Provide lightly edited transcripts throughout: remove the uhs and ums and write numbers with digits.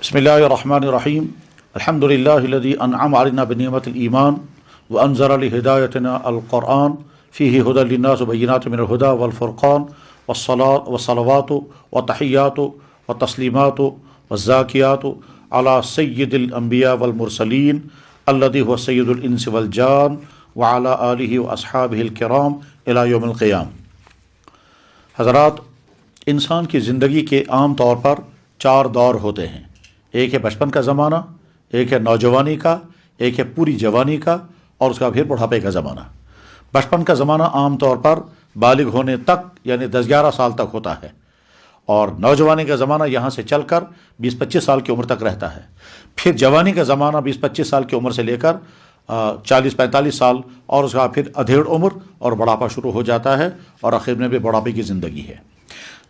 بسم اللہ الرحمن الرحیم الحمد للہ الذی انعم علینا بنعمت الایمان وانزل لہدایتنا القرآن فیہ ہدی للناس وبینات من الہدی والفرقان والصلوات والتحیات والتسلیمات والزاکیات علی سید الانبیاء والمرسلین الذی هو سید الانس والجان وعلی آلہ واصحابہ الکرام الی یوم القیام۔ حضرات، انسان کی زندگی کے عام طور پر 4 دور ہوتے ہیں۔ ایک ہے بچپن کا زمانہ، ایک ہے نوجوانی کا، ایک ہے پوری جوانی کا، اور اس کا پھر بڑھاپے کا زمانہ۔ بچپن کا زمانہ عام طور پر بالغ ہونے تک یعنی 10-11 سال تک ہوتا ہے، اور نوجوانی کا زمانہ یہاں سے چل کر 20-25 سال کی عمر تک رہتا ہے۔ پھر جوانی کا زمانہ 20-25 سال کی عمر سے لے کر 40-45 سال، اور اس کا پھر ادھیڑ عمر اور بڑھاپا شروع ہو جاتا ہے، اور آخر میں بھی بڑھاپے کی زندگی ہے۔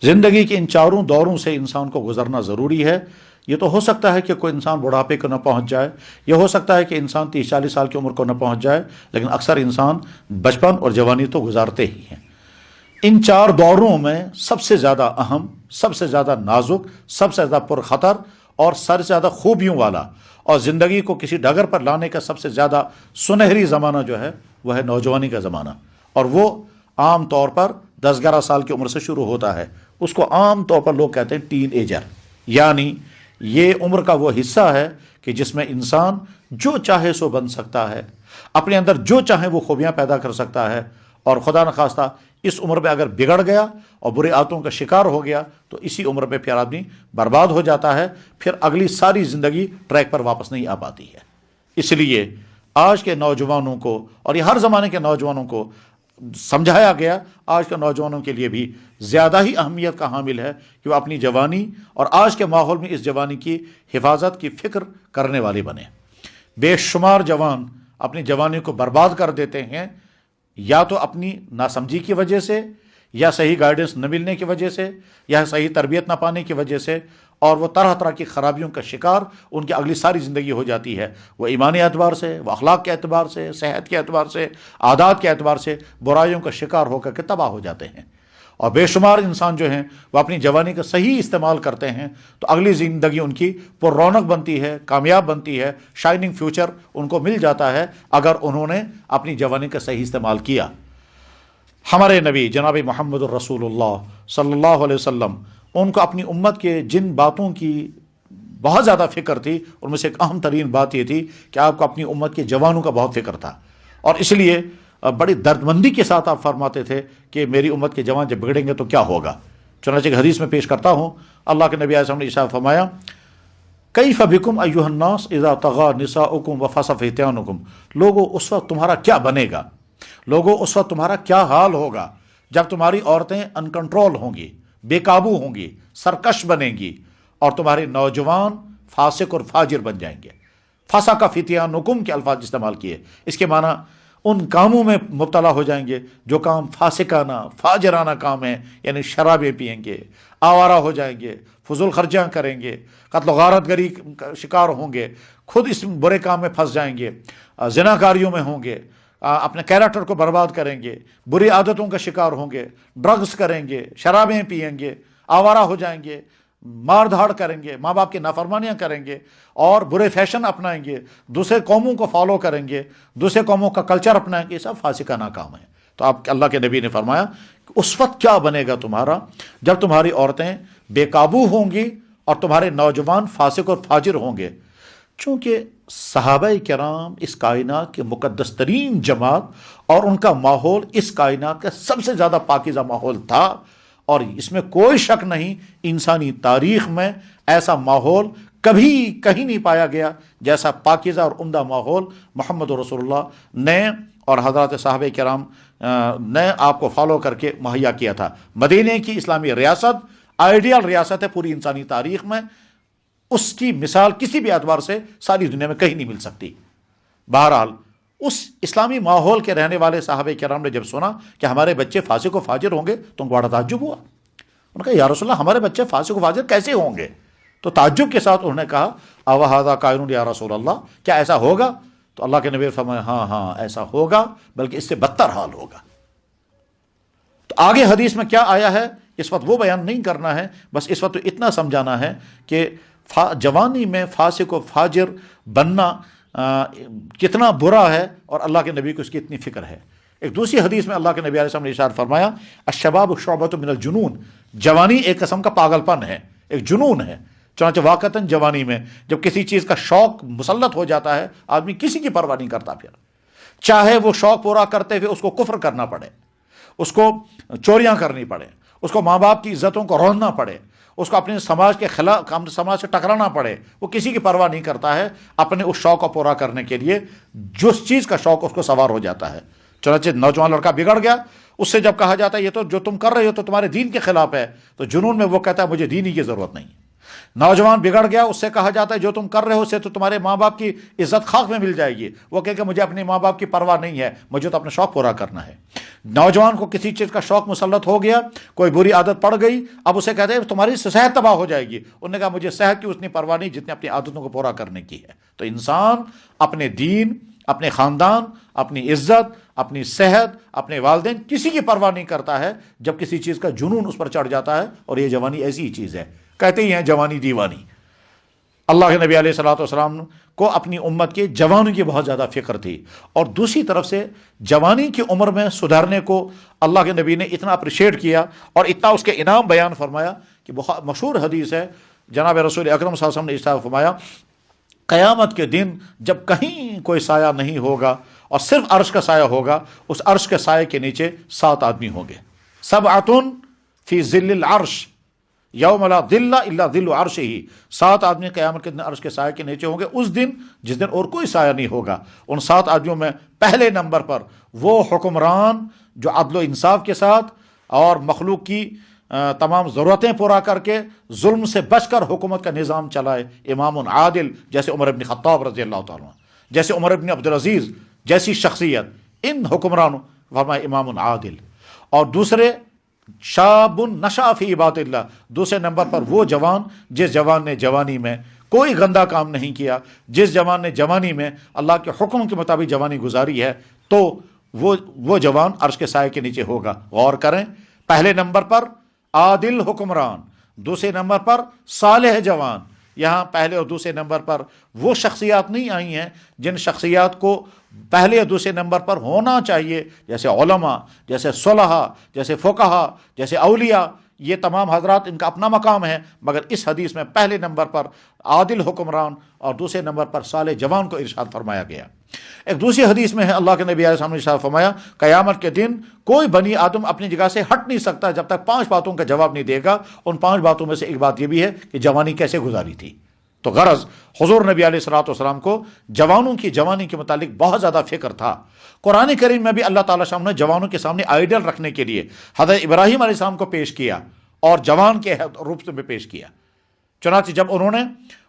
زندگی کے ان 4 دوروں سے انسان کو گزرنا ضروری ہے۔ یہ تو ہو سکتا ہے کہ کوئی انسان بڑھاپے کو نہ پہنچ جائے، یہ ہو سکتا ہے کہ انسان 30-40 سال کی عمر کو نہ پہنچ جائے، لیکن اکثر انسان بچپن اور جوانی تو گزارتے ہی ہیں۔ ان 4 دوروں میں سب سے زیادہ اہم، سب سے زیادہ نازک، سب سے زیادہ پرخطر اور سب سے زیادہ خوبیوں والا، اور زندگی کو کسی ڈگر پر لانے کا سب سے زیادہ سنہری زمانہ جو ہے وہ ہے نوجوانی کا زمانہ، اور وہ عام طور پر 10-11 سال کی عمر سے شروع ہوتا ہے۔ اس کو عام طور پر لوگ کہتے ہیں ٹین ایجر، یعنی یہ عمر کا وہ حصہ ہے کہ جس میں انسان جو چاہے سو بن سکتا ہے، اپنے اندر جو چاہے وہ خوبیاں پیدا کر سکتا ہے، اور خدا نخواستہ اس عمر میں اگر بگڑ گیا اور برے عادتوں کا شکار ہو گیا تو اسی عمر میں پھر آدمی برباد ہو جاتا ہے، پھر اگلی ساری زندگی ٹریک پر واپس نہیں آ پاتی ہے۔ اس لیے آج کے نوجوانوں کو، اور یہ ہر زمانے کے نوجوانوں کو سمجھایا گیا، آج کے نوجوانوں کے لیے بھی زیادہ ہی اہمیت کا حامل ہے کہ وہ اپنی جوانی اور آج کے ماحول میں اس جوانی کی حفاظت کی فکر کرنے والے بنے۔ بے شمار جوان اپنی جوانی کو برباد کر دیتے ہیں، یا تو اپنی ناسمجھی کی وجہ سے، یا صحیح گائیڈنس نہ ملنے کی وجہ سے، یا صحیح تربیت نہ پانے کی وجہ سے، اور وہ طرح طرح کی خرابیوں کا شکار ان کی اگلی ساری زندگی ہو جاتی ہے۔ وہ ایمانی اعتبار سے، وہ اخلاق کے اعتبار سے، صحت کے اعتبار سے، عادات کے اعتبار سے برائیوں کا شکار ہو کر کے تباہ ہو جاتے ہیں۔ اور بے شمار انسان جو ہیں وہ اپنی جوانی کا صحیح استعمال کرتے ہیں تو اگلی زندگی ان کی پر رونق بنتی ہے، کامیاب بنتی ہے، شائننگ فیوچر ان کو مل جاتا ہے اگر انہوں نے اپنی جوانی کا صحیح استعمال کیا۔ ہمارے نبی جناب محمد الرسول اللہ صلی اللہ علیہ وسلم، ان کو اپنی امت کے جن باتوں کی بہت زیادہ فکر تھی، ان میں سے ایک اہم ترین بات یہ تھی کہ آپ کو اپنی امت کے جوانوں کا بہت فکر تھا، اور اس لیے بڑی دردمندی کے ساتھ آپ فرماتے تھے کہ میری امت کے جوان جب بگڑیں گے تو کیا ہوگا۔ چنانچہ حدیث میں پیش کرتا ہوں، اللہ کے نبی علیہ السلام نے ارشاد فرمایا، کیف بکم ایھا الناس اذا طغى نساؤکم وفسد فتیانکم، لوگوں اس وقت تمہارا کیا بنے گا، لوگوں اس وقت تمہارا کیا حال ہوگا جب تمہاری عورتیں ان کنٹرول ہوں گی، بے قابو ہوں گی، سرکش بنیں گی، اور تمہارے نوجوان فاسق اور فاجر بن جائیں گے۔ فسق فتیانکم کے الفاظ استعمال کیے، اس کے معنی ان کاموں میں مبتلا ہو جائیں گے جو کام فاسقانہ فاجرانہ کام ہیں، یعنی شرابیں پئیں گے، آوارہ ہو جائیں گے، فضول خرچیاں کریں گے، قتل و غارت گری کا شکار ہوں گے، خود اس برے کام میں پھنس جائیں گے، زناکاریوں میں ہوں گے، اپنے کیریکٹر کو برباد کریں گے، بری عادتوں کا شکار ہوں گے، ڈرگز کریں گے، شرابیں پئیں گے، آوارہ ہو جائیں گے، مار دھاڑ کریں گے، ماں باپ کی نافرمانیاں کریں گے، اور برے فیشن اپنائیں گے، دوسرے قوموں کو فالو کریں گے، دوسرے قوموں کا کلچر اپنائیں گے، یہ سب فاسقانہ کام ہے۔ تو آپ اللہ کے نبی نے فرمایا کہ اس وقت کیا بنے گا تمہارا جب تمہاری عورتیں بے قابو ہوں گی اور تمہارے نوجوان فاسق اور فاجر ہوں گے۔ چونکہ صحابہ کرام اس کائنات کے مقدس ترین جماعت، اور ان کا ماحول اس کائنات کا سب سے زیادہ پاکیزہ ماحول تھا، اور اس میں کوئی شک نہیں انسانی تاریخ میں ایسا ماحول کبھی کہیں نہیں پایا گیا جیسا پاکیزہ اور عمدہ ماحول محمد رسول اللہ نے اور حضرات صحابہ کرام نے آپ کو فالو کر کے مہیا کیا تھا۔ مدینے کی اسلامی ریاست آئیڈیل ریاست ہے پوری انسانی تاریخ میں، اس کی مثال کسی بھی اعتبار سے ساری دنیا میں کہیں نہیں مل سکتی۔ بہرحال اس اسلامی ماحول کے رہنے والے صحابہ کرام نے جب سنا کہ ہمارے بچے فاسق و فاجر ہوں گے تو ان کو بڑا تعجب ہوا۔ انہوں نے کہا یا رسول اللہ، ہمارے بچے فاسق و فاجر کیسے ہوں گے؟ تو تعجب کے ساتھ انہوں نے کہا اوہ ھذا کائن یا رسول اللہ، کیا ایسا ہوگا؟ تو اللہ کے نبی نے فرمایا ہاں ایسا ہوگا، بلکہ اس سے بدتر حال ہوگا۔ تو آگے حدیث میں کیا آیا ہے اس وقت وہ بیان نہیں کرنا ہے، بس اس وقت تو اتنا سمجھانا ہے کہ جوانی میں فاسق و فاجر بننا کتنا برا ہے، اور اللہ کے نبی کو اس کی اتنی فکر ہے۔ ایک دوسری حدیث میں اللہ کے نبی علیہ السلام نے ارشاد فرمایا الشباب شعبۃ من الجنون، جوانی ایک قسم کا پاگل پن ہے، ایک جنون ہے۔ چنانچہ واقعتاً جوانی میں جب کسی چیز کا شوق مسلط ہو جاتا ہے، آدمی کسی کی پرواہ نہیں کرتا، پھر چاہے وہ شوق پورا کرتے ہوئے اس کو کفر کرنا پڑے، اس کو چوریاں کرنی پڑے، اس کو ماں باپ کی عزتوں کو روننا پڑے، اس کو اپنے سماج کے خلاف سماج سے ٹکرانا پڑے، وہ کسی کی پرواہ نہیں کرتا ہے اپنے اس شوق کو پورا کرنے کے لیے جس چیز کا شوق اس کو سوار ہو جاتا ہے۔ چنانچہ نوجوان لڑکا بگڑ گیا، اس سے جب کہا جاتا ہے یہ تو جو تم کر رہے ہو تو تمہارے دین کے خلاف ہے، تو جنون میں وہ کہتا ہے مجھے دین ہی کی ضرورت نہیں۔ نوجوان بگڑ گیا، اس سے کہا جاتا ہے جو تم کر رہے ہو اس سے تو تمہارے ماں باپ کی عزت خاک میں مل جائے گی، وہ کہے کہ مجھے اپنے ماں باپ کی پرواہ نہیں ہے، مجھے تو اپنا شوق پورا کرنا ہے۔ نوجوان کو کسی چیز کا شوق مسلط ہو گیا، کوئی بری عادت پڑ گئی، اب اسے کہتے ہیں تمہاری صحت تباہ ہو جائے گی، انہوں نے کہا مجھے صحت کی اتنی پرواہ نہیں جتنی اپنی عادتوں کو پورا کرنے کی ہے۔ تو انسان اپنے دین، اپنے خاندان، اپنی عزت، اپنی صحت، اپنے والدین، کسی کی پرواہ نہیں کرتا ہے جب کسی چیز کا جنون اس پر چڑھ جاتا ہے، اور یہ جوانی ایسی ہی چیز ہے، کہتے ہی ہیں جوانی دیوانی۔ اللہ کے نبی علیہ الصلوۃ والسلام کو اپنی امت کے جوانوں کی بہت زیادہ فکر تھی، اور دوسری طرف سے جوانی کی عمر میں سدھرنے کو اللہ کے نبی نے اتنا اپریشیٹ کیا اور اتنا اس کے انعام بیان فرمایا کہ بہت مشہور حدیث ہے، جناب رسول اکرم صلی اللہ علیہ وسلم نے ارشاد فرمایا قیامت کے دن جب کہیں کوئی سایہ نہیں ہوگا اور صرف عرش کا سایہ ہوگا، اس عرش کے سائے کے نیچے 7 آدمی ہوں گے، سبعۃ فی ظل العرش یوم لا ظل الا ظل عرشہ، 7 آدمی قیامت کے دن عرش کے سائے کے نیچے ہوں گے، اس دن جس دن اور کوئی سایہ نہیں ہوگا۔ ان 7 آدمیوں میں پہلے نمبر پر وہ حکمران جو عدل و انصاف کے ساتھ اور مخلوق کی تمام ضرورتیں پورا کر کے ظلم سے بچ کر حکومت کا نظام چلائے، امام عادل، جیسے عمر بن خطاب رضی اللہ تعالیٰ عنہ، جیسے عمر بن عبدالعزیز جیسی شخصیت، ان حکمرانوں فرمایا امام عادل۔ اور دوسرے شاب نشأ فی عبادۃ اللہ، دوسرے نمبر پر وہ جوان جس جوان نے جوانی میں کوئی گندا کام نہیں کیا، جس جوان نے جوانی میں اللہ کے حکم کے مطابق جوانی گزاری ہے، تو وہ جوان عرش کے سائے کے نیچے ہوگا۔ غور کریں، پہلے نمبر پر عادل حکمران، دوسرے نمبر پر صالح جوان۔ یہاں پہلے اور دوسرے نمبر پر وہ شخصیات نہیں آئی ہیں جن شخصیات کو پہلے اور دوسرے نمبر پر ہونا چاہیے، جیسے علماء، جیسے صلحاء، جیسے فقہاء، جیسے اولیاء، یہ تمام حضرات ان کا اپنا مقام ہے، مگر اس حدیث میں پہلے نمبر پر عادل حکمران اور دوسرے نمبر پر صالح جوان کو ارشاد فرمایا گیا۔ ایک دوسری حدیث میں ہے اللہ کے نبی علیہ السلام نے ارشاد فرمایا قیامت کے دن کوئی بنی آدم اپنی جگہ سے ہٹ نہیں سکتا جب تک 5 باتوں کا جواب نہیں دے گا۔ ان 5 باتوں میں سے ایک بات یہ بھی ہے کہ جوانی کیسے گزاری تھی۔ تو غرض حضور نبی علیہ الصلوۃ والسلام کو جوانوں کی جوانی کے متعلق بہت زیادہ فکر تھا۔ قرآن کریم میں بھی اللہ تعالیٰ نے جوانوں کے سامنے آئیڈل رکھنے کے لیے حضرت ابراہیم علیہ السلام کو پیش کیا اور جوان کے روپ میں پیش کیا۔ چنانچہ جب انہوں نے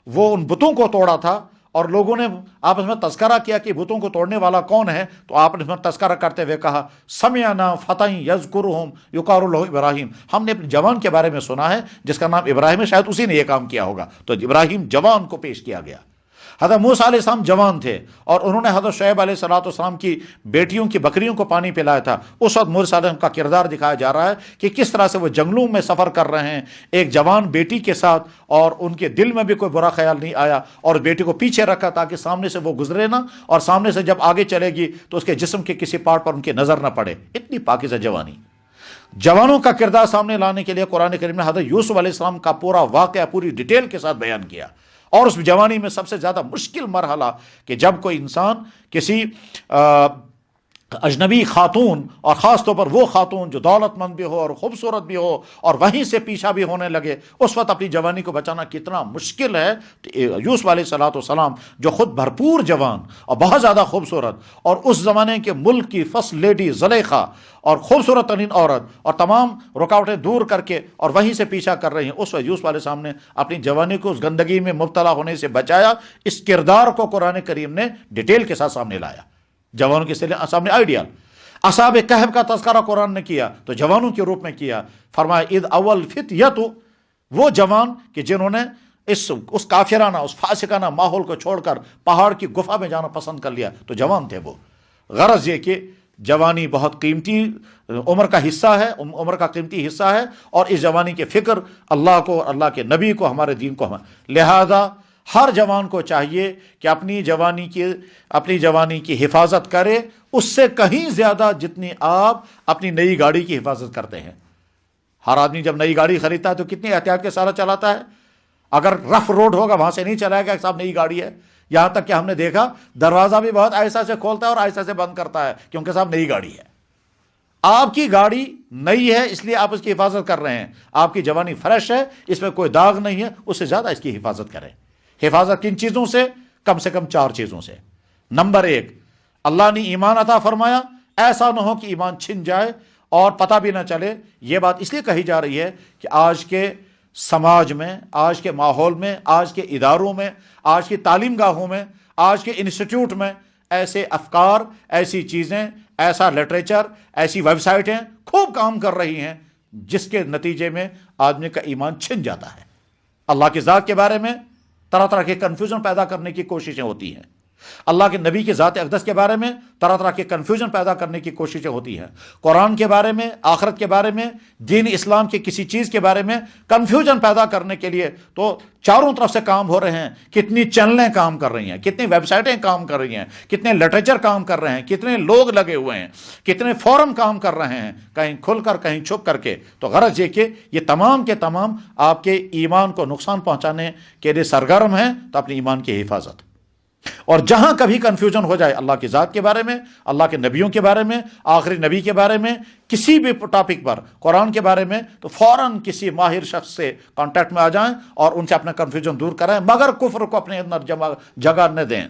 وہ ان بتوں کو توڑا تھا اور لوگوں نے آپس میں تذکرہ کیا کہ بتوں کو توڑنے والا کون ہے، تو آپ نے تذکرہ کرتے ہوئے کہا سمعنا فتى یذکرہم یقال لہ ابراہیم، ہم نے اپنے جوان کے بارے میں سنا ہے جس کا نام ابراہیم ہے، شاید اسی نے یہ کام کیا ہوگا۔ تو ابراہیم جوان کو پیش کیا گیا۔ حضرت موسیٰ علیہ السلام جوان تھے اور انہوں نے حضرت شعیب علیہ السلام کی بیٹیوں کی بکریوں کو پانی پلایا تھا۔ اس وقت موسیٰ علیہ السلام کا کردار دکھایا جا رہا ہے کہ کس طرح سے وہ جنگلوں میں سفر کر رہے ہیں ایک جوان بیٹی کے ساتھ، اور ان کے دل میں بھی کوئی برا خیال نہیں آیا، اور بیٹی کو پیچھے رکھا تاکہ سامنے سے وہ گزرے نہ، اور سامنے سے جب آگے چلے گی تو اس کے جسم کے کسی پارٹ پر ان کی نظر نہ پڑے۔ اتنی پاکیزہ جوانی۔ جوانوں کا کردار سامنے لانے کے لیے قرآن کریم نے حضرت یوسف علیہ السلام کا پورا واقعہ پوری ڈیٹیل کے ساتھ بیان کیا۔ اور اس جوانی میں سب سے زیادہ مشکل مرحلہ کہ جب کوئی انسان کسی اجنبی خاتون، اور خاص طور پر وہ خاتون جو دولت مند بھی ہو اور خوبصورت بھی ہو اور وہیں سے پیچھا بھی ہونے لگے، اس وقت اپنی جوانی کو بچانا کتنا مشکل ہے۔ یوسف علیہ السلام جو خود بھرپور جوان اور بہت زیادہ خوبصورت، اور اس زمانے کے ملک کی فرسٹ لیڈی زلیخا اور خوبصورت ترین عورت، اور تمام رکاوٹیں دور کر کے اور وہیں سے پیچھا کر رہی ہیں، اس وقت یوسف علیہ السلام نے اپنی جوانی کو اس گندگی میں مبتلا ہونے سے بچایا۔ اس کردار کو قرآن کریم نے ڈیٹیل کے ساتھ سامنے لایا، جوانوں کے سامنے آئیڈیل۔ اصحاب کہف کا تذکرہ قرآن نے کیا تو جوانوں کے روپ میں کیا، فرمایا اذ اول فتیۃ، وہ جوان کہ جنہوں نے اس کافرانہ، اس فاسقانہ ماحول کو چھوڑ کر پہاڑ کی گفا میں جانا پسند کر لیا، تو جوان تھے وہ۔ غرض یہ کہ جوانی بہت قیمتی عمر کا حصہ ہے، عمر کا قیمتی حصہ ہے، اور اس جوانی کی فکر اللہ کو، اللہ کے نبی کو، ہمارے دین کو لہذا ہر جوان کو چاہیے کہ اپنی جوانی کی حفاظت کرے، اس سے کہیں زیادہ جتنی آپ اپنی نئی گاڑی کی حفاظت کرتے ہیں۔ ہر آدمی جب نئی گاڑی خریدتا ہے تو کتنی احتیاط کے ساتھ چلاتا ہے۔ اگر رف روڈ ہوگا وہاں سے نہیں چلائے گا کہ صاحب نئی گاڑی ہے، یہاں تک کہ ہم نے دیکھا دروازہ بھی بہت ایسا سے کھولتا ہے اور ایسا سے بند کرتا ہے کیونکہ صاحب نئی گاڑی ہے۔ آپ کی گاڑی نئی ہے اس لیے آپ اس کی حفاظت کر رہے ہیں، آپ کی جوانی فریش ہے، اس میں کوئی داغ نہیں ہے، اس سے زیادہ اس کی حفاظت کریں۔ حفاظت کن چیزوں سے؟ کم سے کم 4 چیزوں سے۔ نمبر 1، اللہ نے ایمان عطا فرمایا، ایسا نہ ہو کہ ایمان چھن جائے اور پتہ بھی نہ چلے۔ یہ بات اس لیے کہی جا رہی ہے کہ آج کے سماج میں، آج کے ماحول میں، آج کے اداروں میں، آج کی تعلیم گاہوں میں، آج کے انسٹیٹیوٹ میں ایسے افکار، ایسی چیزیں، ایسا لٹریچر، ایسی ویب سائٹیں خوب کام کر رہی ہیں جس کے نتیجے میں آدمی کا ایمان چھن جاتا ہے۔ اللہ کی ذات کے بارے میں طرح طرح کے کنفیوژن پیدا کرنے کی کوششیں ہوتی ہیں، اللہ کے نبی کی ذات اقدس کے بارے میں طرح طرح کے کنفیوژن پیدا کرنے کی کوششیں ہوتی ہیں، قرآن کے بارے میں، آخرت کے بارے میں، دین اسلام کی کسی چیز کے بارے میں کنفیوژن پیدا کرنے کے لیے تو چاروں طرف سے کام ہو رہے ہیں۔ کتنی چینلیں کام کر رہی ہیں، کتنی ویب سائٹیں کام کر رہی ہیں، کتنے لٹریچر کام کر رہے ہیں، کتنے لوگ لگے ہوئے ہیں، کتنے فورم کام کر رہے ہیں، کہیں کھل کر کہیں چھپ کر کے۔ تو غرض یہ کہ یہ تمام کے تمام آپ کے ایمان کو نقصان پہنچانے کے لیے سرگرم ہیں، تو اپنے ایمان کی حفاظت۔ اور جہاں کبھی کنفیوژن ہو جائے اللہ کی ذات کے بارے میں، اللہ کے نبیوں کے بارے میں، آخری نبی کے بارے میں، کسی بھی ٹاپک پر، قرآن کے بارے میں، تو فوراً کسی ماہر شخص سے کانٹیکٹ میں آ جائیں اور ان سے اپنا کنفیوژن دور کرائیں، مگر کفر کو اپنے اندر جگہ نہ دیں۔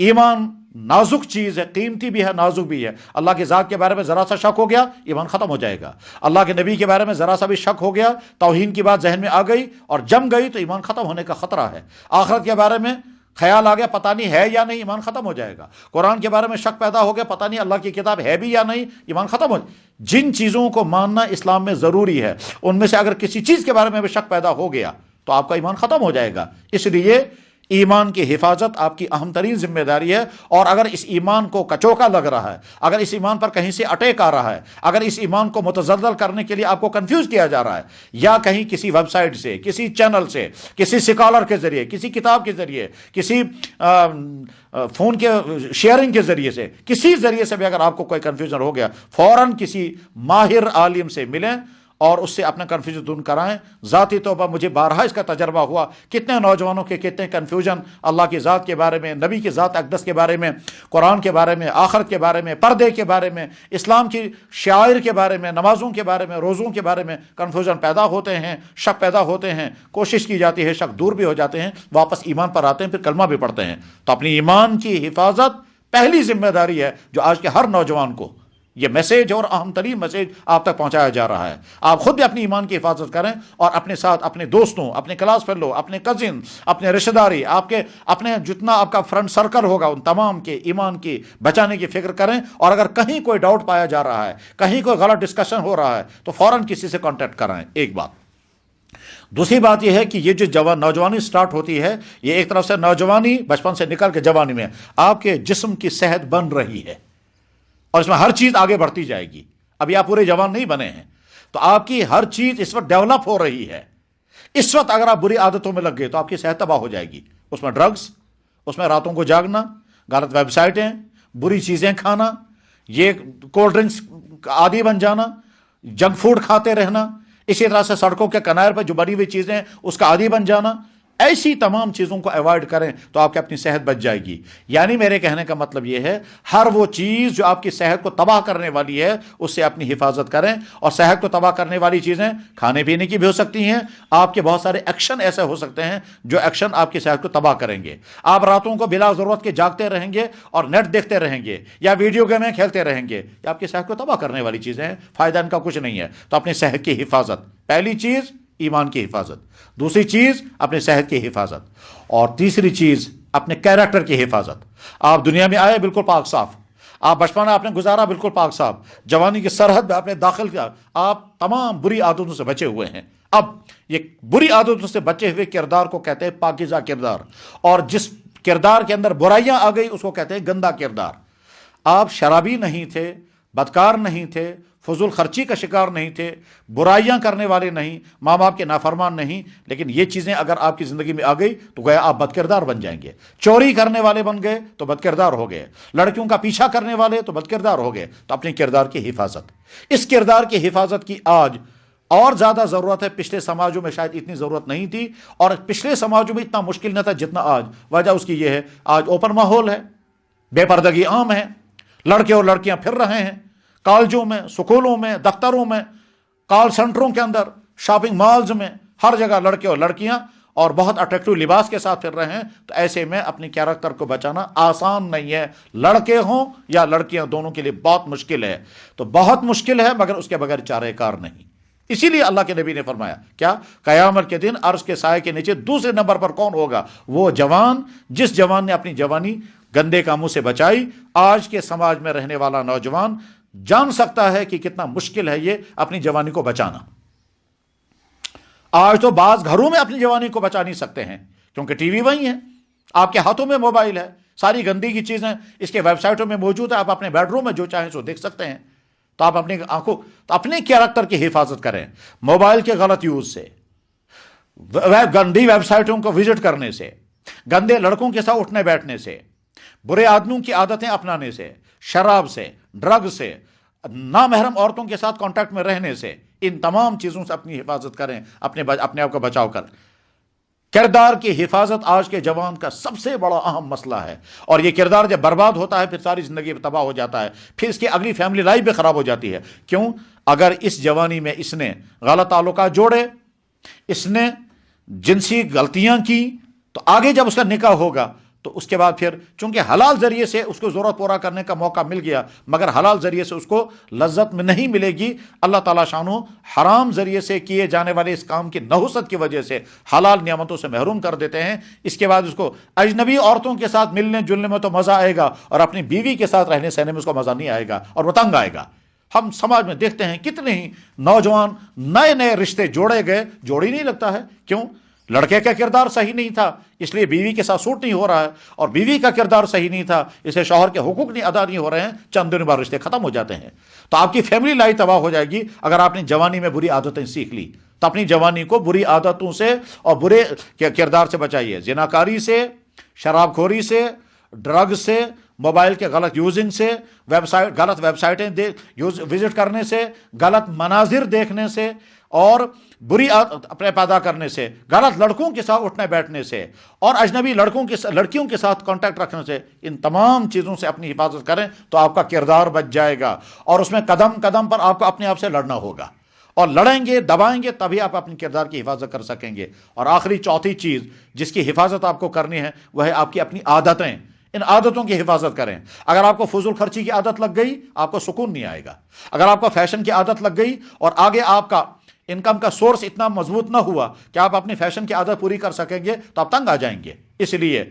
ایمان نازک چیز ہے، قیمتی بھی ہے، نازک بھی ہے۔ اللہ کی ذات کے بارے میں ذرا سا شک ہو گیا، ایمان ختم ہو جائے گا۔ اللہ کے نبی کے بارے میں ذرا سا بھی شک ہو گیا، توہین کی بات ذہن میں آ گئی اور جم گئی، تو ایمان ختم ہونے کا خطرہ ہے۔ آخرت کے بارے میں خیال آ گیا، پتہ نہیں ہے یا نہیں، ایمان ختم ہو جائے گا۔ قرآن کے بارے میں شک پیدا ہو گیا، پتہ نہیں اللہ کی کتاب ہے بھی یا نہیں، ایمان ختم ہو جائے۔ جن چیزوں کو ماننا اسلام میں ضروری ہے، ان میں سے اگر کسی چیز کے بارے میں بھی شک پیدا ہو گیا تو آپ کا ایمان ختم ہو جائے گا۔ اس لیے ایمان کی حفاظت آپ کی اہم ترین ذمہ داری ہے، اور اگر اس ایمان کو کچوکا لگ رہا ہے، اگر اس ایمان پر کہیں سے اٹیک آ رہا ہے، اگر اس ایمان کو متزلزل کرنے کے لیے آپ کو کنفیوز کیا جا رہا ہے، یا کہیں کسی ویب سائٹ سے، کسی چینل سے، کسی اسکالر کے ذریعے، کسی کتاب کے ذریعے، کسی فون کے شیئرنگ کے ذریعے سے، کسی ذریعے سے بھی اگر آپ کو کوئی کنفیوژن ہو گیا، فوراً کسی ماہر عالم سے ملیں اور اس سے اپنا کنفیوژن دور کرائیں۔ ذاتی طور پر مجھے بارہا اس کا تجربہ ہوا، کتنے نوجوانوں کے کتنے کنفیوژن اللہ کی ذات کے بارے میں، نبی کی ذات اقدس کے بارے میں، قرآن کے بارے میں، آخرت کے بارے میں، پردے کے بارے میں، اسلام کی شعائر کے بارے میں، نمازوں کے بارے میں، روزوں کے بارے میں کنفیوژن پیدا ہوتے ہیں، شک پیدا ہوتے ہیں، کوشش کی جاتی ہے، شک دور بھی ہو جاتے ہیں، واپس ایمان پر آتے ہیں، پھر کلمہ بھی پڑھتے ہیں۔ تو اپنی ایمان کی حفاظت پہلی ذمہ داری ہے جو آج کے ہر نوجوان کو یہ میسیج اور اہم ترین میسیج آپ تک پہنچایا جا رہا ہے۔ آپ خود بھی اپنی ایمان کی حفاظت کریں اور اپنے ساتھ اپنے دوستوں، اپنے کلاس فیلو، اپنے کزن، اپنے رشتہ داری، اپنے جتنا آپ کا فرینڈ سرکل ہوگا، ان تمام کے ایمان کی بچانے کی فکر کریں۔ اور اگر کہیں کوئی ڈاؤٹ پایا جا رہا ہے، کہیں کوئی غلط ڈسکشن ہو رہا ہے، تو فوراً کسی سے کانٹیکٹ کرائیں۔ ایک بات۔ دوسری بات یہ ہے کہ یہ جو نوجوانی سٹارٹ ہوتی ہے، یہ ایک طرف سے نوجوانی بچپن سے نکل کے جوانی میں آپ کے جسم کی صحت بن رہی ہے، اور اس میں ہر چیز آگے بڑھتی جائے گی۔ ابھی آپ پورے جوان نہیں بنے ہیں، تو آپ کی ہر چیز اس وقت ڈیولپ ہو رہی ہے۔ اس وقت اگر آپ بری عادتوں میں لگ گئے تو آپ کی صحت تباہ ہو جائے گی۔ اس میں ڈرگس، اس میں راتوں کو جاگنا، غلط ویب سائٹیں، بری چیزیں کھانا، یہ کولڈ ڈرنکس عادی بن جانا، جنک فوڈ کھاتے رہنا، اسی طرح سے سڑکوں کے کنارے پر جو بری ہوئی چیزیں اس کا عادی بن جانا، ایسی تمام چیزوں کو ایوائڈ کریں تو آپ کی اپنی صحت بچ جائے گی۔ یعنی میرے کہنے کا مطلب یہ ہے، ہر وہ چیز جو آپ کی صحت کو تباہ کرنے والی ہے اس سے اپنی حفاظت کریں۔ اور صحت کو تباہ کرنے والی چیزیں کھانے پینے کی بھی ہو سکتی ہیں، آپ کے بہت سارے ایکشن ایسے ہو سکتے ہیں جو ایکشن آپ کی صحت کو تباہ کریں گے۔ آپ راتوں کو بلا ضرورت کے جاگتے رہیں گے اور نیٹ دیکھتے رہیں گے یا ویڈیو گیمیں کھیلتے رہیں گے، یہ آپ کی صحت کو تباہ کرنے والی چیزیں ہیں، فائدہ ان کا کچھ نہیں ہے۔ تو اپنی صحت کی حفاظت، پہلی چیز ایمان کی حفاظت، دوسری چیز اپنی صحت کی حفاظت، اور تیسری چیز اپنے کیریکٹر کی حفاظت۔ آپ دنیا میں آئے بالکل پاک صاف، آپ بچپنا آپ نے گزارا بالکل پاک صاف، جوانی کی سرحد میں آپ نے داخل کیا، آپ تمام بری عادتوں سے بچے ہوئے ہیں۔ اب یہ بری عادتوں سے بچے ہوئے کردار کو کہتے ہیں پاکیزہ کردار، اور جس کردار کے اندر برائیاں آ گئی اس کو کہتے ہیں گندا کردار۔ آپ شرابی نہیں تھے، بدکار نہیں تھے، فضول خرچی کا شکار نہیں تھے، برائیاں کرنے والے نہیں، ماں باپ کے نافرمان نہیں، لیکن یہ چیزیں اگر آپ کی زندگی میں آ گئی تو گویا آپ بد کردار بن جائیں گے۔ چوری کرنے والے بن گئے تو بد کردار ہو گئے، لڑکیوں کا پیچھا کرنے والے تو بد کردار ہو گئے۔ تو اپنے کردار کی حفاظت، اس کردار کی حفاظت کی آج اور زیادہ ضرورت ہے۔ پچھلے سماجوں میں شاید اتنی ضرورت نہیں تھی، اور پچھلے سماجوں میں اتنا مشکل نہ تھا جتنا آج۔ وجہ اس کی یہ ہے، آج اوپن ماحول ہے، بے پردگی عام ہے، لڑکے اور لڑکیاں پھر رہے ہیں کالجوں میں، سکولوں میں، دفتروں میں، کال سینٹروں کے اندر، شاپنگ مالز میں، ہر جگہ لڑکے اور لڑکیاں اور بہت اٹریکٹیو لباس کے ساتھ پھر رہے ہیں۔ تو ایسے میں اپنی کیریکٹر کو بچانا آسان نہیں ہے، لڑکے ہوں یا لڑکیاں، دونوں کے لیے بہت مشکل ہے۔ تو بہت مشکل ہے، مگر اس کے بغیر چارہ کار نہیں۔ اسی لیے اللہ کے نبی نے فرمایا کیا، قیامت کے دن عرش کے سائے کے نیچے دوسرے نمبر پر کون ہوگا؟ وہ جوان جس جوان نے اپنی جوانی گندے کاموں سے بچائی۔ آج کے سماج میں رہنے والا نوجوان جان سکتا ہے کہ کتنا مشکل ہے یہ اپنی جوانی کو بچانا۔ آج تو بعض گھروں میں اپنی جوانی کو بچا نہیں سکتے ہیں، کیونکہ ٹی وی وہی ہے، آپ کے ہاتھوں میں موبائل ہے، ساری گندی کی چیزیں اس کے ویب سائٹوں میں موجود ہے، آپ اپنے بیڈ روم میں جو چاہیں سو دیکھ سکتے ہیں۔ تو آپ اپنی آنکھوں، تو اپنے کیریکٹر کی حفاظت کریں، موبائل کے غلط یوز سے، گندی ویب سائٹوں کو وزٹ کرنے سے، گندے لڑکوں کے ساتھ اٹھنے بیٹھنے سے، برے آدمیوں کی عادتیں اپنانے سے، شراب سے، ڈرگ سے، نامحرم عورتوں کے ساتھ کانٹیکٹ میں رہنے سے، ان تمام چیزوں سے اپنی حفاظت کریں، اپنے آپ کو بچاؤ کر۔ کردار کی حفاظت آج کے جوان کا سب سے بڑا اہم مسئلہ ہے، اور یہ کردار جب برباد ہوتا ہے پھر ساری زندگی تباہ ہو جاتا ہے، پھر اس کی اگلی فیملی لائف بھی خراب ہو جاتی ہے۔ کیوں؟ اگر اس جوانی میں اس نے غلط تعلقات جوڑے، اس نے جنسی غلطیاں کی، تو آگے جب اس کا نکاح ہوگا تو اس کے بعد پھر چونکہ حلال ذریعے سے اس کو ضرورت پورا کرنے کا موقع مل گیا، مگر حلال ذریعے سے اس کو لذت میں نہیں ملے گی۔ اللہ تعالیٰ شانہ حرام ذریعے سے کیے جانے والے اس کام کی نحوست کی وجہ سے حلال نعمتوں سے محروم کر دیتے ہیں۔ اس کے بعد اس کو اجنبی عورتوں کے ساتھ ملنے جلنے میں تو مزہ آئے گا، اور اپنی بیوی کے ساتھ رہنے سہنے میں اس کو مزہ نہیں آئے گا، اور وہ تنگ آئے گا۔ ہم سماج میں دیکھتے ہیں کتنے ہی نوجوان نئے نئے رشتے جوڑے گئے، جوڑ ہی نہیں لگتا ہے۔ کیوں؟ لڑکے کا کردار صحیح نہیں تھا، اس لیے بیوی کے ساتھ سوٹ نہیں ہو رہا ہے، اور بیوی کا کردار صحیح نہیں تھا، اسے شوہر کے حقوق نہیں ادا نہیں ہو رہے ہیں، چند دن بعد رشتے ختم ہو جاتے ہیں۔ تو آپ کی فیملی لائف تباہ ہو جائے گی اگر آپ نے جوانی میں بری عادتیں سیکھ لی۔ تو اپنی جوانی کو بری عادتوں سے اور برے کردار سے بچائیے، زناکاری سے، شراب خوری سے، ڈرگ سے، موبائل کے غلط یوزنگ سے، غلط ویب سائٹیں وزٹ کرنے سے، غلط مناظر دیکھنے سے، اور بری عادت اپنے پیدا کرنے سے، غلط لڑکوں کے ساتھ اٹھنے بیٹھنے سے، اور اجنبی لڑکیوں کے ساتھ کانٹیکٹ رکھنے سے، ان تمام چیزوں سے اپنی حفاظت کریں تو آپ کا کردار بچ جائے گا، اور اس میں قدم قدم پر آپ کو اپنے آپ سے لڑنا ہوگا، اور لڑیں گے، دبائیں گے، تبھی آپ اپنے کردار کی حفاظت کر سکیں گے۔ اور آخری چوتھی چیز جس کی حفاظت آپ کو کرنی ہے وہ ہے آپ کی اپنی عادتیں۔ ان عادتوں کی حفاظت کریں۔ اگر آپ کو فضول خرچی کی عادت لگ گئی، آپ کو سکون نہیں آئے گا۔ اگر آپ کو فیشن کی عادت لگ گئی اور آگے آپ کا انکم کا سورس اتنا مضبوط نہ ہوا کہ آپ اپنی فیشن کی عادت پوری کر سکیں گے، تو آپ تنگ آ جائیں گے۔ اس لیے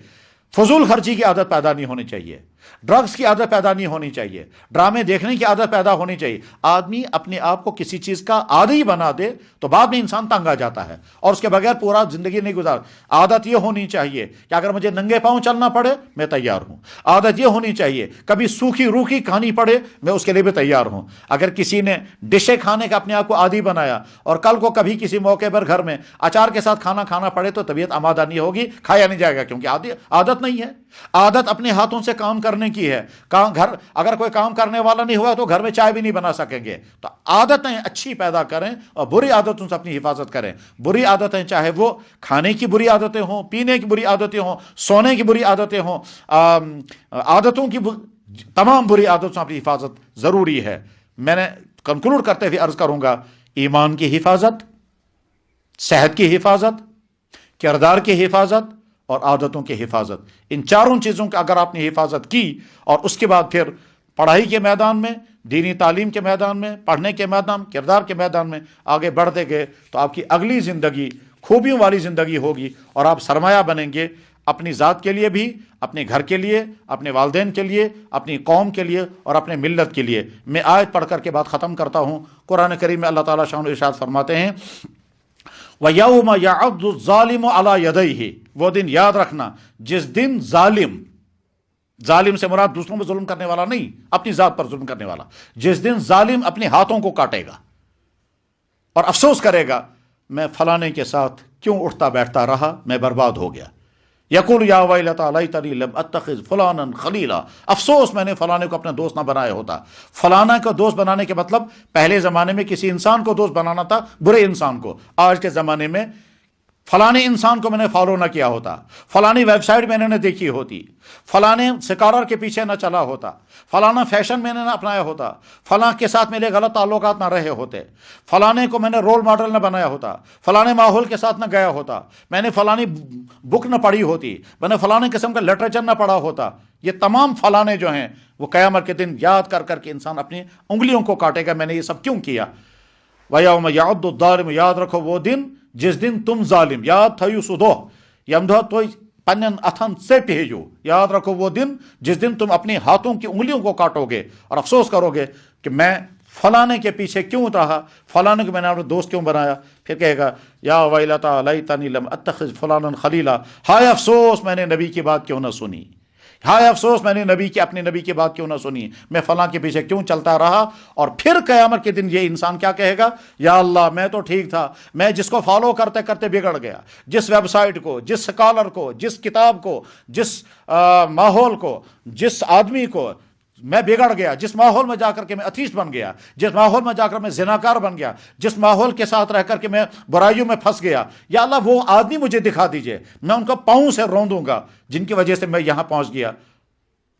فضول خرچی کی عادت پیدا نہیں ہونی چاہیے، ڈرگز کی عادت پیدا نہیں ہونی چاہیے، ڈرامے دیکھنے کی عادت پیدا ہونی چاہیے۔ آدمی اپنے آپ کو کسی چیز کا عادی بنا دے تو بعد میں انسان تنگ آ جاتا ہے، اور اس کے بغیر پورا زندگی نہیں گزار۔ عادت یہ ہونی چاہیے کہ اگر مجھے ننگے پاؤں چلنا پڑے میں تیار ہوں۔ عادت یہ ہونی چاہیے کبھی سوکھی روکھی کھانی پڑے میں اس کے لیے بھی تیار ہوں۔ اگر کسی نے ڈشیں کھانے کا اپنے آپ کو عادی بنایا اور کل کو کبھی کسی موقع پر گھر میں اچار کے ساتھ کھانا کھانا پڑے تو طبیعت آمادہ نہیں ہوگی، کھایا نہیں جائے گا، کیونکہ عادت نہیں ہے۔ عادت اپنے ہاتھوں سے کام کرنے کی ہے۔ اگر کوئی کام کرنے والا نہیں ہوا تو گھر میں چائے بھی نہیں بنا سکیں گے۔ تو عادتیں اچھی پیدا کریں اور بری عادتوں سے اپنی حفاظت کریں۔ بری عادتیں چاہے وہ کھانے کی بری عادتیں ہوں، پینے کی بری عادتیں ہوں، سونے کی بری عادتیں ہوں، عادتوں کی تمام بری عادتوں سے اپنی حفاظت ضروری ہے۔ میں نے کنکلوڈ کرتے ہوئے عرض کروں گا، ایمان کی حفاظت، صحت کی حفاظت، کردار کی حفاظت اور عادتوں کی حفاظت، ان چاروں چیزوں کی اگر آپ نے حفاظت کی اور اس کے بعد پھر پڑھائی کے میدان میں، دینی تعلیم کے میدان میں، پڑھنے کے میدان، کردار کے میدان میں آگے بڑھتے گئے تو آپ کی اگلی زندگی خوبیوں والی زندگی ہوگی، اور آپ سرمایہ بنیں گے اپنی ذات کے لیے بھی، اپنے گھر کے لیے، اپنے والدین کے لیے، اپنی قوم کے لیے اور اپنے ملت کے لیے۔ میں آیت پڑھ کر کے بات ختم کرتا ہوں۔ قرآن کریم میں اللہ تعالیٰ شان و ارشاد فرماتے ہیں، وَيَوْمَ يَعَضُّ الظَّالِمُ عَلَى يَدَيْهِ، وہ دن یاد رکھنا جس دن ظالم ظالم سے مراد دوسروں پہ ظلم کرنے والا نہیں، اپنی ذات پر ظلم کرنے والا. جس دن ظالم اپنے ہاتھوں کو کاٹے گا اور افسوس کرے گا میں فلانے کے ساتھ کیوں اٹھتا بیٹھتا رہا، میں برباد ہو گیا. یقول یا ویلتی لیتنی لم اتخذ فلانا خلیلا، افسوس میں نے فلانے کو اپنا دوست نہ بنایا ہوتا. فلانا کو دوست بنانے کے مطلب پہلے زمانے میں کسی انسان کو دوست بنانا تھا، برے انسان کو. آج کے زمانے میں فلانے انسان کو میں نے فالو نہ کیا ہوتا، فلانی ویب سائٹ میں نے دیکھی ہوتی، فلانے سکالر کے پیچھے نہ چلا ہوتا، فلانا فیشن میں نے نہ اپنایا ہوتا، فلاں کے ساتھ میرے غلط تعلقات نہ رہے ہوتے، فلانے کو میں نے رول ماڈل نہ بنایا ہوتا، فلانے ماحول کے ساتھ نہ گیا ہوتا، میں نے فلانی بک نہ پڑھی ہوتی، میں نے فلانے قسم کا لٹریچر نہ پڑھا ہوتا. یہ تمام فلانے جو ہیں وہ قیامت کے دن یاد کر کر کے انسان اپنی انگلیوں کو کاٹے گا، میں نے یہ سب کیوں کیا. وَيَوْمَ يَعُضُّ الظَّالِمُ، یاد رکھو وہ دن جس دن تم ظالم، یاد تھیو سو دۄہ یم دۄہ تُہۍ پنن اتھن ژٔٹۍ ہیٚیِو، یاد رکھو وہ دن جس دن تم اپنی ہاتھوں کی انگلیوں کو کاٹو گے اور افسوس کرو گے کہ میں فلانے کے پیچھے کیوں رہا، فلانے کو میں نے اپنا دوست کیوں بنایا. پھر کہے گا یا ویلتی لیتنی لم اتخذ فلانا خلیلا، ہائے افسوس میں نے نبی کی بات کیوں نہ سنی، ہائے افسوس میں نے اپنے نبی کی بات کیوں نہ سنی، میں فلاں کے پیچھے کیوں چلتا رہا. اور پھر قیامت کے دن یہ انسان کیا کہے گا، یا اللہ میں تو ٹھیک تھا، میں جس کو فالو کرتے کرتے بگڑ گیا، جس ویب سائٹ کو، جس سکالر کو، جس کتاب کو، جس ماحول کو، جس آدمی کو میں بگڑ گیا، جس ماحول میں جا کر کے میں اتھیسٹ بن گیا، جس ماحول میں جا کر میں زناکار بن گیا، جس ماحول کے ساتھ رہ کر کے میں برائیوں میں پھنس گیا، یا اللہ وہ آدمی مجھے دکھا دیجئے، میں ان کو پاؤں سے روندوں گا جن کی وجہ سے میں یہاں پہنچ گیا.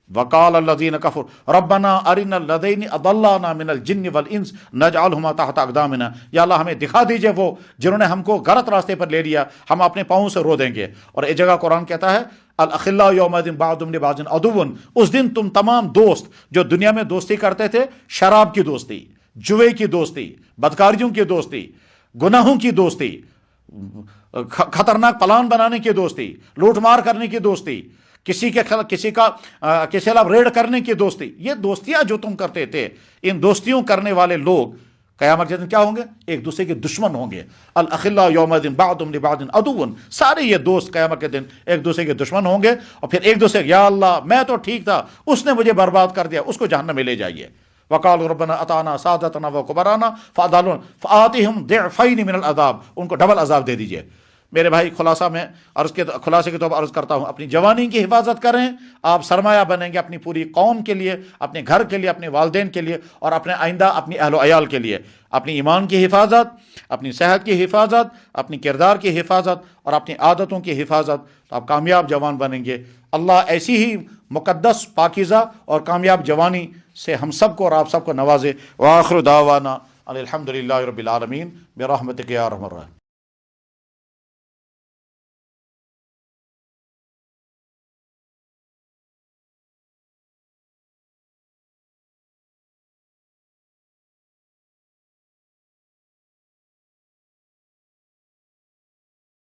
وقال الذين كفروا ربنا ارنا الذين اضلانا من الجن والانس نجعلهما تحت اقدامنا، یا اللہ ہمیں دکھا دیجئے وہ جنہوں نے ہم کو غلط راستے پر لے لیا، ہم اپنے پاؤں سے رو دیں گے. اور ایک جگہ قرآن کہتا ہے الاخلاء یومئذ بعضهم لبعض عدو، اس دن تم تمام دوست جو دنیا میں دوستی کرتے تھے، شراب کی دوستی، جوے کی دوستی، بدکاریوں کی دوستی، گناہوں کی دوستی، خطرناک پلان بنانے کی دوستی، لوٹ مار کرنے کی دوستی، کسی خلاف ریڈ کرنے کی دوستی، یہ دوستیاں جو تم کرتے تھے، ان دوستیوں کرنے والے لوگ قیامت کے دن کیا ہوں گے، ایک دوسرے کے دشمن ہوں گے. الاخلاء یومئذ بعضهم لبعض عدو، سارے یہ دوست قیامت کے دن ایک دوسرے کے دشمن ہوں گے. اور پھر ایک دوسرے یا اللہ میں تو ٹھیک تھا، اس نے مجھے برباد کر دیا، اس کو جہنم میں لے جائیے. وقالوا ربنا اطعنا سادتنا وكبرانا فاضلون فآتهم ضعفين من العذاب، ان کو ڈبل عذاب دے دیجئے. میرے بھائی خلاصے کے طور پر عرض کرتا ہوں، اپنی جوانی کی حفاظت کریں، آپ سرمایہ بنیں گے اپنی پوری قوم کے لیے، اپنے گھر کے لیے، اپنے والدین کے لیے، اور اپنے آئندہ اپنی اہل و عیال کے لیے. اپنی ایمان کی حفاظت، اپنی صحت کی حفاظت، اپنی کردار کی حفاظت اور اپنی عادتوں کی حفاظت، تو آپ کامیاب جوان بنیں گے. اللہ ایسی ہی مقدس، پاکیزہ اور کامیاب جوانی سے ہم سب کو اور آپ سب کو نوازے. وآخر دعوانا الحمدللہ رب العالمین برحمتک یا ارحم الراحمین.